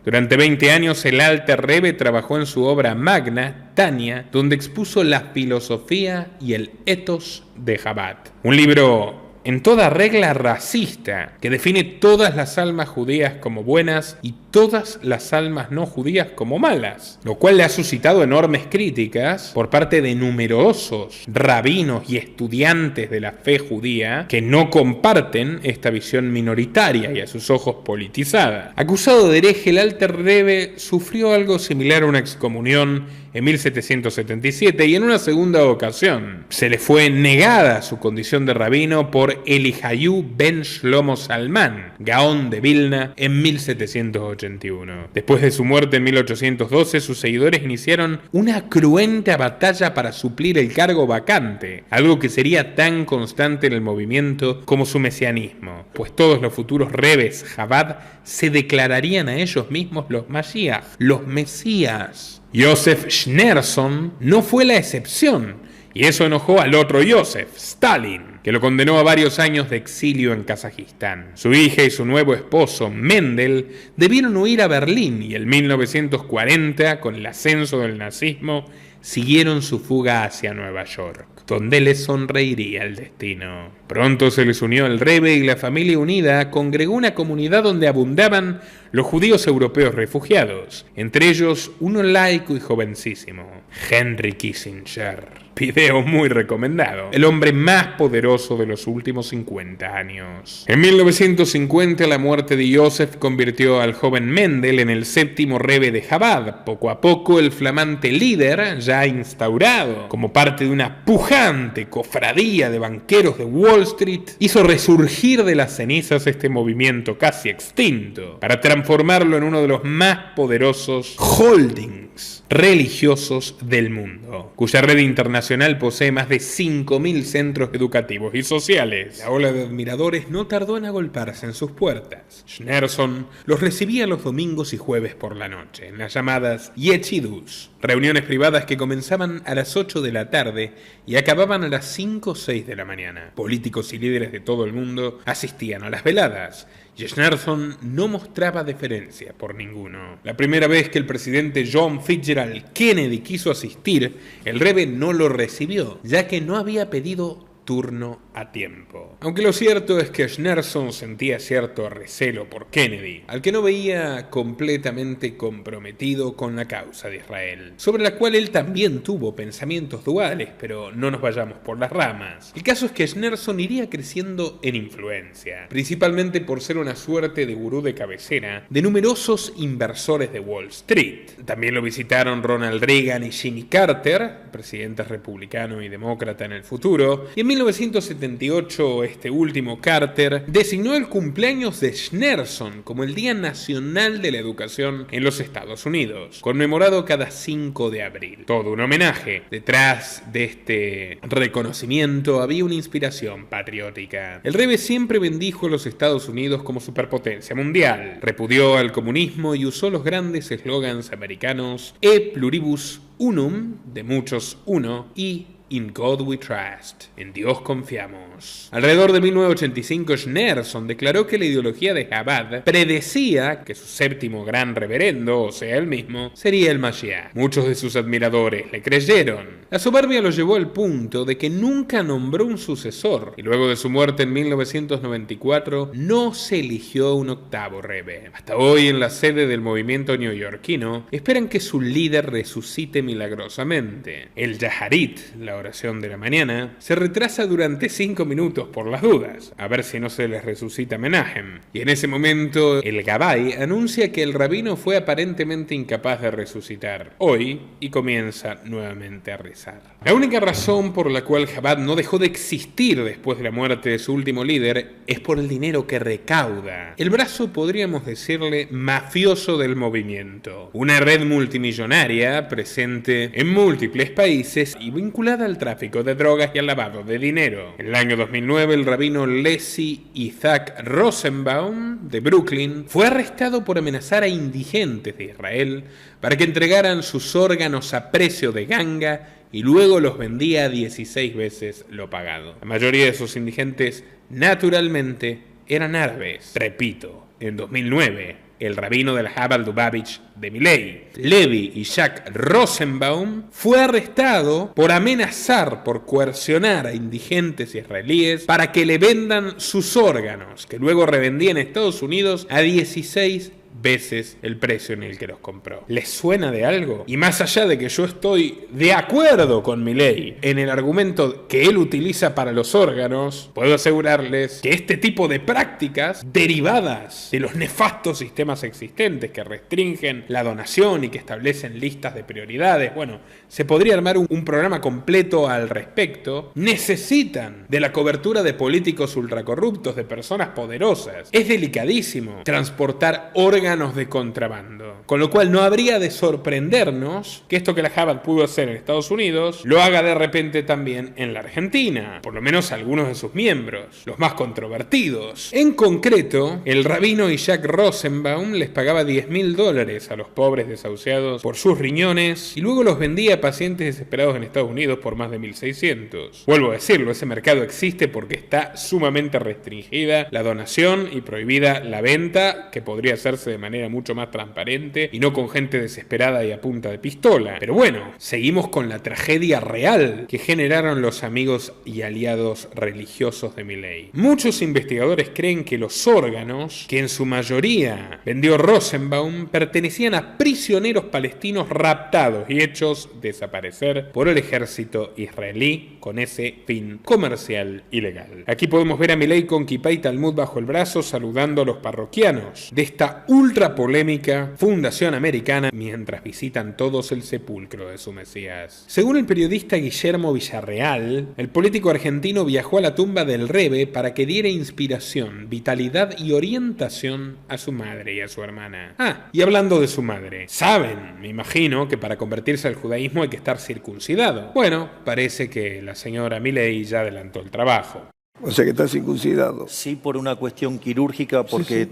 Durante 20 años el Alter Rebbe trabajó en su obra magna, Tania, donde expuso la filosofía y el ethos de Chabad. Un libro en toda regla racista, que define todas las almas judías como buenas y todas las almas no judías como malas, lo cual le ha suscitado enormes críticas por parte de numerosos rabinos y estudiantes de la fe judía que no comparten esta visión minoritaria y a sus ojos politizada. Acusado de hereje, el Alter Rebbe sufrió algo similar a una excomunión en 1777 y en una segunda ocasión se le fue negada su condición de rabino por Eliyahu ben Shlomo Salman, Gaón de Vilna, en 1781. Después de su muerte en 1812, sus seguidores iniciaron una cruenta batalla para suplir el cargo vacante, algo que sería tan constante en el movimiento como su mesianismo, pues todos los futuros rebes Chabad se declararían a ellos mismos los Mashiach, los Mesías. Yosef Schneerson no fue la excepción, y eso enojó al otro Yosef, Stalin, que lo condenó a varios años de exilio en Kazajistán. Su hija y su nuevo esposo, Mendel, debieron huir a Berlín y en 1940, con el ascenso del nazismo, siguieron su fuga hacia Nueva York, donde les sonreiría el destino. Pronto se les unió el Rebbe y la familia unida congregó una comunidad donde abundaban los judíos europeos refugiados, entre ellos uno laico y jovencísimo, Henry Kissinger. Video muy recomendado. El hombre más poderoso de los últimos 50 años. En 1950 la muerte de Yosef convirtió al joven Mendel en el séptimo rebbe de Chabad. Poco a poco el flamante líder, ya instaurado como parte de una pujante cofradía de banqueros de Wall Street, hizo resurgir de las cenizas este movimiento casi extinto para transformarlo en uno de los más poderosos holdings religiosos del mundo, cuya red internacional posee más de 5.000 centros educativos y sociales. La ola de admiradores no tardó en agolparse en sus puertas. Schneerson los recibía los domingos y jueves por la noche, en las llamadas Yechidus, reuniones privadas que comenzaban a las 8 de la tarde y acababan a las 5 o 6 de la mañana. Políticos y líderes de todo el mundo asistían a las veladas, y Schneerson no mostraba deferencia por ninguno. La primera vez que el presidente John Fitzgerald Kennedy quiso asistir, el Rebbe no lo recibió, ya que no había pedido turno a tiempo. Aunque lo cierto es que Schneerson sentía cierto recelo por Kennedy, al que no veía completamente comprometido con la causa de Israel, sobre la cual él también tuvo pensamientos duales, pero no nos vayamos por las ramas. El caso es que Schneerson iría creciendo en influencia, principalmente por ser una suerte de gurú de cabecera de numerosos inversores de Wall Street. También lo visitaron Ronald Reagan y Jimmy Carter, presidentes republicano y demócrata en el futuro, y en 1978, este último Carter designó el cumpleaños de Schneerson como el Día Nacional de la Educación en los Estados Unidos, conmemorado cada 5 de abril. Todo un homenaje. Detrás de este reconocimiento había una inspiración patriótica. El Rebbe siempre bendijo a los Estados Unidos como superpotencia mundial, repudió al comunismo y usó los grandes eslogans americanos E pluribus unum, de muchos uno, y In God we trust, en Dios confiamos. Alrededor de 1985, Schneerson declaró que la ideología de Chabad predecía que su séptimo gran reverendo, o sea, él mismo, sería el Mashiach. Muchos de sus admiradores le creyeron. La soberbia lo llevó al punto de que nunca nombró un sucesor, y luego de su muerte en 1994, no se eligió un octavo rebbe. Hasta hoy, en la sede del movimiento neoyorquino, esperan que su líder resucite milagrosamente. El Yaharit, la oración de la mañana, se retrasa durante 5 minutos por las dudas, a ver si no se les resucita Menachem. Y en ese momento, el Gabay anuncia que el rabino fue aparentemente incapaz de resucitar hoy y comienza nuevamente a rezar. La única razón por la cual Chabad no dejó de existir después de la muerte de su último líder es por el dinero que recauda. El brazo, podríamos decirle, mafioso del movimiento. Una red multimillonaria presente en múltiples países y vinculada al tráfico de drogas y al lavado de dinero. En el año 2009, el rabino Leslie Isaac Rosenbaum de Brooklyn fue arrestado por amenazar a indigentes de Israel para que entregaran sus órganos a precio de ganga y luego los vendía a 16 veces lo pagado. La mayoría de esos indigentes, naturalmente, eran árabes. Repito, en 2009, el rabino del Chabad Lubavitch de Milei, Levi Isaac Rosenbaum, fue arrestado por amenazar, por coercionar a indigentes israelíes para que le vendan sus órganos, que luego revendía en Estados Unidos a 16 veces el precio en el que los compró. ¿Les suena de algo? Y más allá de que yo estoy de acuerdo con Milei en el argumento que él utiliza para los órganos, puedo asegurarles que este tipo de prácticas derivadas de los nefastos sistemas existentes que restringen la donación y que establecen listas de prioridades, bueno, se podría armar un programa completo al respecto, necesitan de la cobertura de políticos ultracorruptos, de personas poderosas. Es delicadísimo transportar órganos de contrabando, con lo cual no habría de sorprendernos que esto que la Chabad pudo hacer en Estados Unidos lo haga de repente también en la Argentina, por lo menos algunos de sus miembros, los más controvertidos. En concreto, el rabino Isaac Rosenbaum les pagaba $10.000 a los pobres desahuciados por sus riñones y luego los vendía a pacientes desesperados en Estados Unidos por más de 1.600. Vuelvo a decirlo, ese mercado existe porque está sumamente restringida la donación y prohibida la venta, que podría hacerse de manera mucho más transparente y no con gente desesperada y a punta de pistola. Pero bueno, seguimos con la tragedia real que generaron los amigos y aliados religiosos de Milei. Muchos investigadores creen que los órganos, que en su mayoría vendió Rosenbaum, pertenecían a prisioneros palestinos raptados y hechos desaparecer por el ejército israelí con ese fin comercial ilegal. Aquí podemos ver a Milei con kipá y talmud bajo el brazo saludando a los parroquianos de esta ultra polémica fundación americana mientras visitan todos el sepulcro de su Mesías. Según el periodista Guillermo Villarreal, el político argentino viajó a la tumba del Rebbe para que diera inspiración, vitalidad y orientación a su madre y a su hermana. Y hablando de su madre, saben, me imagino, que para convertirse al judaísmo hay que estar circuncidado. Bueno, parece que la señora Milei ya adelantó el trabajo. O sea que está circuncidado. Sí, por una cuestión quirúrgica, porque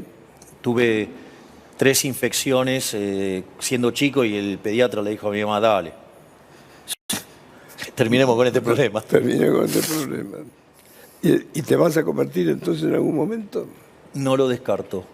tuve 3 infecciones siendo chico y el pediatra le dijo a mi mamá, dale, terminemos con este problema. Terminé con este problema. ¿Y te vas a convertir entonces en algún momento? No lo descarto.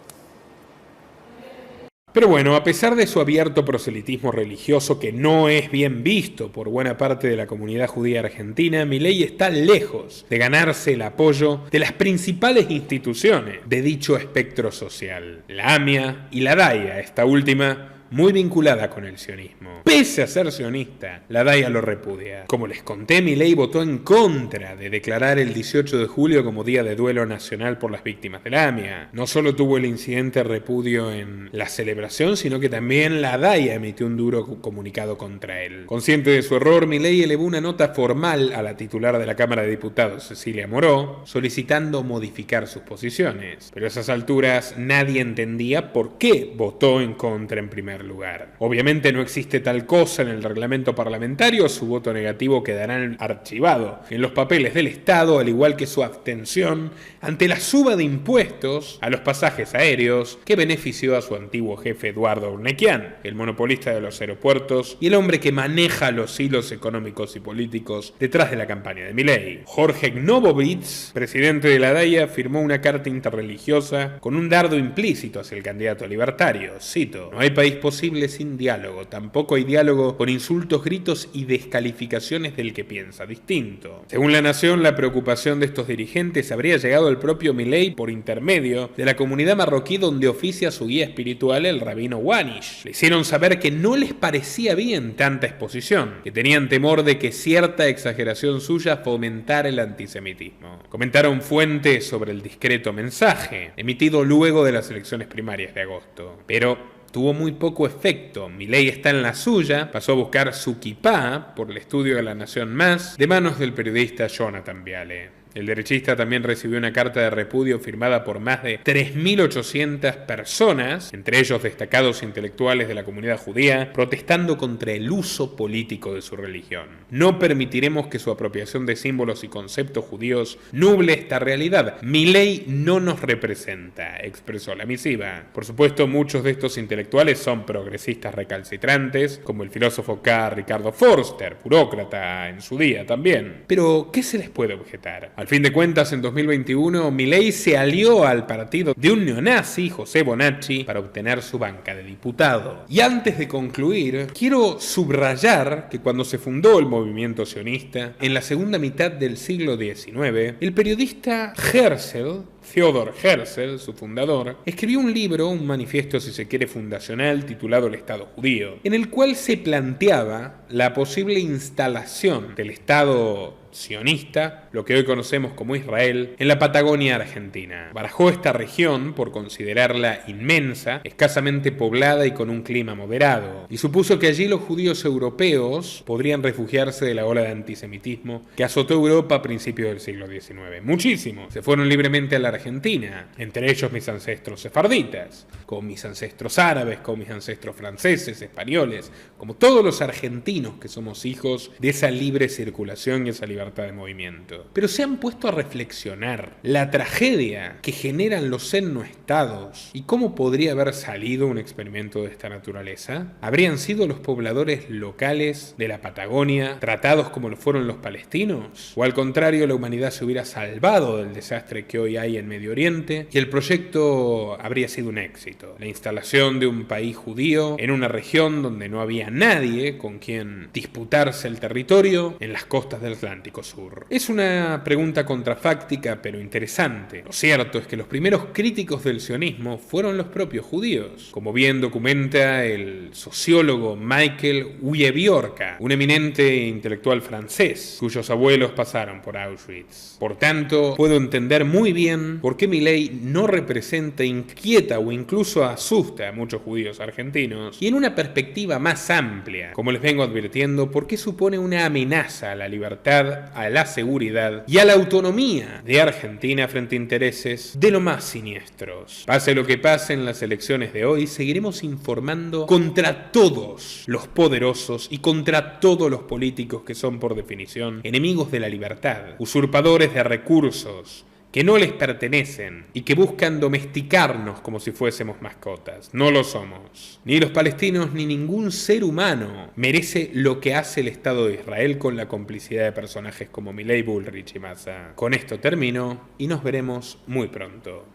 Pero bueno, a pesar de su abierto proselitismo religioso que no es bien visto por buena parte de la comunidad judía argentina, Milei está lejos de ganarse el apoyo de las principales instituciones de dicho espectro social, la AMIA y la DAIA, esta última muy vinculada con el sionismo. Pese a ser sionista, la DAIA lo repudia. Como les conté, Milei votó en contra de declarar el 18 de julio como Día de Duelo Nacional por las víctimas de la AMIA. No solo tuvo el incidente repudio en la celebración, sino que también la DAIA emitió un duro comunicado contra él. Consciente de su error, Milei elevó una nota formal a la titular de la Cámara de Diputados, Cecilia Moró, solicitando modificar sus posiciones. Pero a esas alturas nadie entendía por qué votó en contra en primer lugar. Obviamente no existe tal cosa en el reglamento parlamentario, su voto negativo quedará archivado en los papeles del Estado, al igual que su abstención ante la suba de impuestos a los pasajes aéreos que benefició a su antiguo jefe Eduardo Urnequian, el monopolista de los aeropuertos y el hombre que maneja los hilos económicos y políticos detrás de la campaña de Milei. Jorge Gnobovitz, presidente de la DAIA, firmó una carta interreligiosa con un dardo implícito hacia el candidato libertario. Cito: "No hay país posible imposible sin diálogo. Tampoco hay diálogo con insultos, gritos y descalificaciones del que piensa distinto. Según La Nación, la preocupación de estos dirigentes habría llegado al propio Milei por intermedio de la comunidad marroquí donde oficia su guía espiritual, el rabino Wanish. Le hicieron saber que no les parecía bien tanta exposición, que tenían temor de que cierta exageración suya fomentara el antisemitismo. Comentaron fuentes sobre el discreto mensaje, emitido luego de las elecciones primarias de agosto. Pero tuvo muy poco efecto. Milei está en la suya, pasó a buscar su kipá por el estudio de La Nación Más, de manos del periodista Jonathan Viale. El derechista también recibió una carta de repudio firmada por más de 3.800 personas, entre ellos destacados intelectuales de la comunidad judía, protestando contra el uso político de su religión. No permitiremos que su apropiación de símbolos y conceptos judíos nuble esta realidad. Milei no nos representa, expresó la misiva. Por supuesto, muchos de estos intelectuales son progresistas recalcitrantes, como el filósofo K. Ricardo Forster, burócrata en su día también. Pero, ¿qué se les puede objetar? Al fin de cuentas, en 2021, Milei se alió al partido de un neonazi, José Bonacci, para obtener su banca de diputado. Y antes de concluir, quiero subrayar que cuando se fundó el movimiento sionista, en la segunda mitad del siglo XIX, el periodista Theodor Herzl, su fundador, escribió un libro, un manifiesto si se quiere fundacional, titulado El Estado Judío, en el cual se planteaba la posible instalación del Estado sionista, lo que hoy conocemos como Israel, en la Patagonia argentina. Barajó esta región por considerarla inmensa, escasamente poblada y con un clima moderado, y supuso que allí los judíos europeos podrían refugiarse de la ola de antisemitismo que azotó Europa a principios del siglo XIX. Muchísimos se fueron libremente a la Argentina, entre ellos mis ancestros sefarditas, como mis ancestros árabes, como mis ancestros franceses, españoles, como todos los argentinos que somos hijos de esa libre circulación y esa libertad de movimiento. Pero se han puesto a reflexionar la tragedia que generan los etnoestados y cómo podría haber salido un experimento de esta naturaleza. ¿Habrían sido los pobladores locales de la Patagonia tratados como lo fueron los palestinos? ¿O al contrario, la humanidad se hubiera salvado del desastre que hoy hay en Medio Oriente y el proyecto habría sido un éxito? La instalación de un país judío en una región donde no había nadie con quien disputarse el territorio en las costas del Atlántico Sur. Es una pregunta contrafáctica pero interesante. Lo cierto es que los primeros críticos del sionismo fueron los propios judíos, como bien documenta el sociólogo Michael Huyeviorka, un eminente intelectual francés cuyos abuelos pasaron por Auschwitz. Por tanto, puedo entender muy bien por qué Milei no representa, inquieta o incluso asusta a muchos judíos argentinos, y en una perspectiva más amplia, como les vengo advirtiendo, por qué supone una amenaza a la libertad, a la seguridad y a la autonomía de Argentina frente a intereses de lo más siniestros. Pase lo que pase en las elecciones de hoy, seguiremos informando contra todos los poderosos y contra todos los políticos que son por definición enemigos de la libertad, usurpadores de recursos que no les pertenecen y que buscan domesticarnos como si fuésemos mascotas. No lo somos. Ni los palestinos ni ningún ser humano merece lo que hace el Estado de Israel con la complicidad de personajes como Milei, Bullrich y Massa. Con esto termino y nos veremos muy pronto.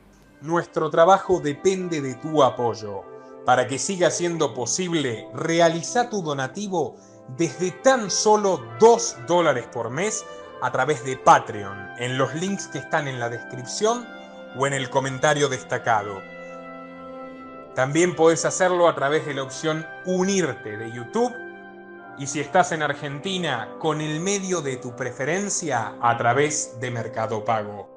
Nuestro trabajo depende de tu apoyo. Para que siga siendo posible, realiza tu donativo desde tan solo $2 por mes a través de Patreon, en los links que están en la descripción o en el comentario destacado. También podés hacerlo a través de la opción Unirte de YouTube, y si estás en Argentina, con el medio de tu preferencia a través de Mercado Pago.